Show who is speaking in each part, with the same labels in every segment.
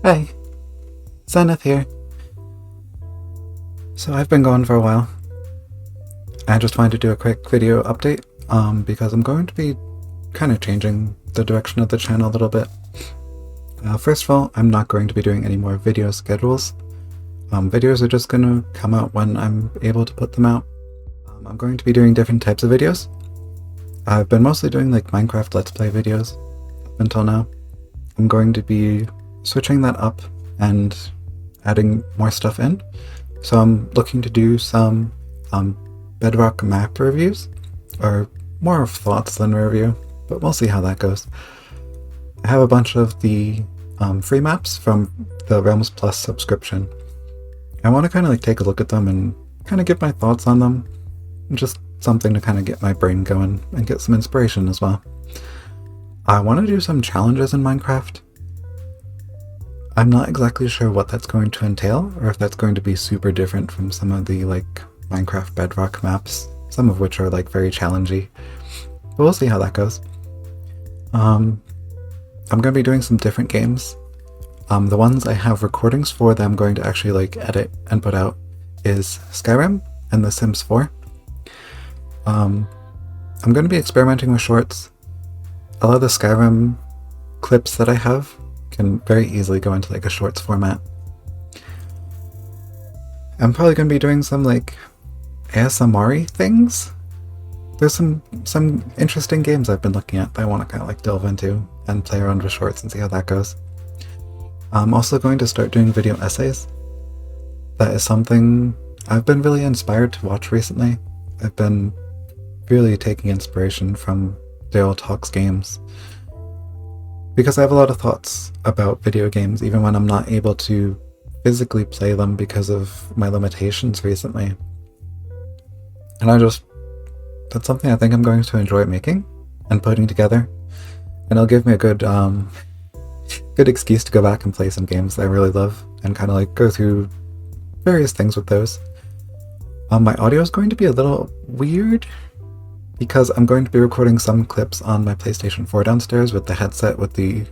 Speaker 1: Hi, Zenith here. So I've been gone for a while. I just wanted to do a quick video update, because I'm going to be kind of changing the direction of the channel a little bit. First of all, I'm not going to be doing any more video schedules. Videos are just going to come out when I'm able to put them out. I'm going to be doing different types of videos. I've been mostly doing like Minecraft Let's Play videos up until now. I'm going to be switching that up and adding more stuff in. So I'm looking to do some Bedrock map reviews, or more of thoughts than review, but we'll see how that goes. I have a bunch of the free maps from the Realms Plus subscription. I want to kind of like take a look at them and kind of give my thoughts on them. Just something to kind of get my brain going and get some inspiration as well. I want to do some challenges in Minecraft. I'm not exactly sure what that's going to entail, or if that's going to be super different from some of the like Minecraft Bedrock maps, some of which are like very challenging. But we'll see how that goes. I'm going to be doing some different games. The ones I have recordings for that I'm going to actually like edit and put out is Skyrim and The Sims 4. I'm going to be experimenting with shorts. A lot of the Skyrim clips that I have can very easily go into like a shorts format. I'm probably going to be doing some like ASMR-y things. There's some interesting games I've been looking at that I want to kind of like delve into and play around with shorts and see how that goes. I'm also going to start doing video essays. That is something I've been really inspired to watch recently. I've been really taking inspiration from Daryl Talks Games, because I have a lot of thoughts about video games even when I'm not able to physically play them because of my limitations recently. And that's something I think I'm going to enjoy making and putting together, and it'll give me a good excuse to go back and play some games that I really love and kind of like go through various things with those. My audio is going to be a little weird because I'm going to be recording some clips on my PlayStation 4 downstairs with the headset with the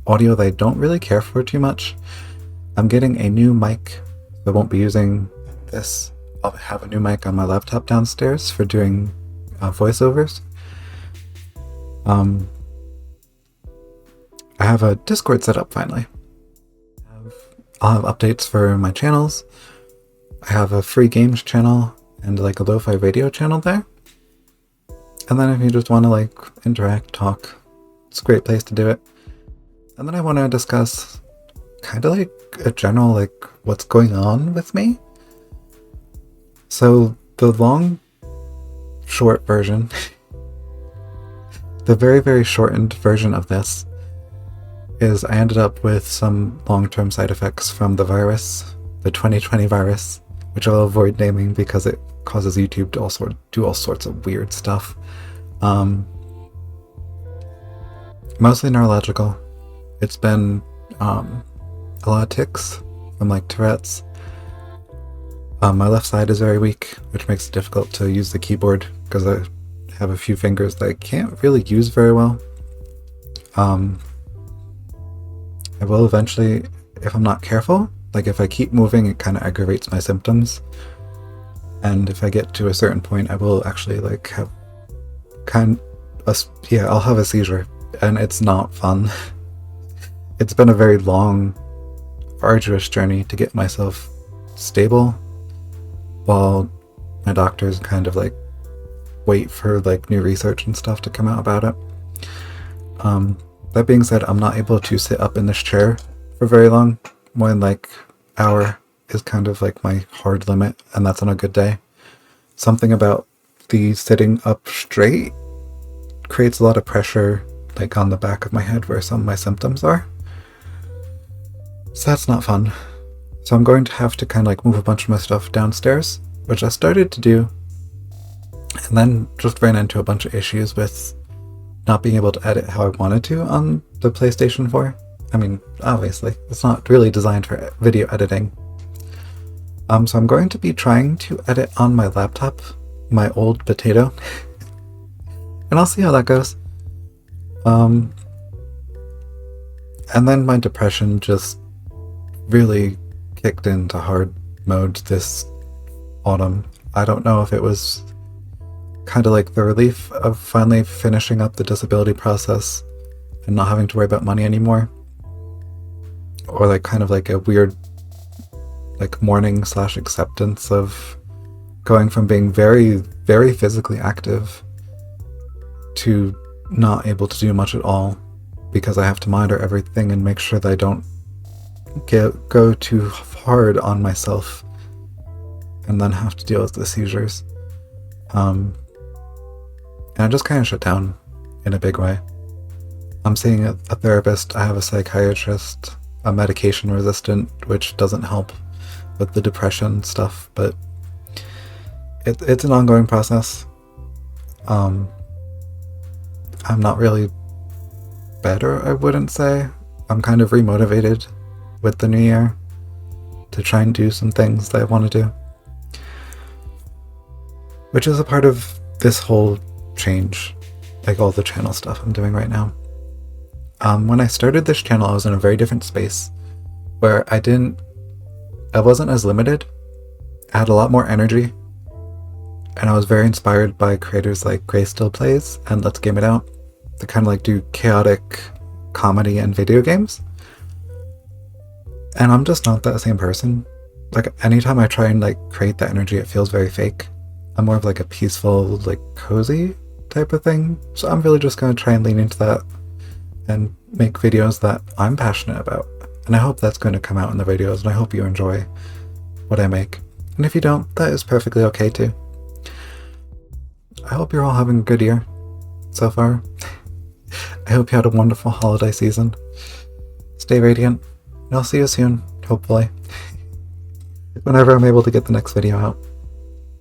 Speaker 1: audio that I don't really care for too much. I'm getting a new mic, so I won't be using this. I'll have a new mic on my laptop downstairs for doing voiceovers. I have a Discord set up finally. I'll have updates for my channels. I have a free games channel and like a lo-fi radio channel there. And then if you just want to like interact, talk, it's a great place to do it. And then I want to discuss kind of like a general like what's going on with me. So the short version, the very, very shortened version of this is I ended up with some long-term side effects from the virus, the 2020 virus, which I'll avoid naming because it causes YouTube to do all sorts of weird stuff. Mostly neurological. It's been a lot of tics from like Tourette's. My left side is very weak, which makes it difficult to use the keyboard because I have a few fingers that I can't really use very well. I will eventually, if I'm not careful, like if I keep moving, it kind of aggravates my symptoms. And if I get to a certain point, I will actually like have I'll have a seizure, and it's not fun. It's been a very long, arduous journey to get myself stable, while my doctors kind of like wait for like new research and stuff to come out about it. That being said, I'm not able to sit up in this chair for very long. More than like an hour is kind of like my hard limit, and that's on a good day. Something about the sitting up straight creates a lot of pressure like on the back of my head where some of my symptoms are. So that's not fun. So I'm going to have to kind of like move a bunch of my stuff downstairs, which I started to do, and then just ran into a bunch of issues with not being able to edit how I wanted to on the PlayStation 4. I mean, obviously, it's not really designed for video editing. So I'm going to be trying to edit on my laptop, my old potato, and I'll see how that goes. And then my depression just really kicked into hard mode this autumn. I don't know if it was kind of like the relief of finally finishing up the disability process and not having to worry about money anymore, or like kind of like a weird like mourning / acceptance of going from being very, very physically active to not able to do much at all because I have to monitor everything and make sure that I don't go too hard on myself and then have to deal with the seizures. And I just kind of shut down in a big way. I'm seeing a therapist, I have a psychiatrist, a medication resistant, which doesn't help with the depression stuff, but it's an ongoing process. I'm not really better, I wouldn't say. I'm kind of remotivated with the new year to try and do some things that I want to do, which is a part of this whole change, like all the channel stuff I'm doing right now. When I started this channel, I was in a very different space where I wasn't as limited. I had a lot more energy, and I was very inspired by creators like Gray Still Plays and Let's Game It Out to kind of like do chaotic comedy and video games. And I'm just not that same person. Like anytime I try and like create that energy, it feels very fake. I'm more of like a peaceful, like cozy type of thing. So I'm really just going to try and lean into that and make videos that I'm passionate about. And I hope that's going to come out in the videos, and I hope you enjoy what I make. And if you don't, that is perfectly okay too. I hope you're all having a good year so far. I hope you had a wonderful holiday season. Stay radiant, and I'll see you soon, hopefully. Whenever I'm able to get the next video out.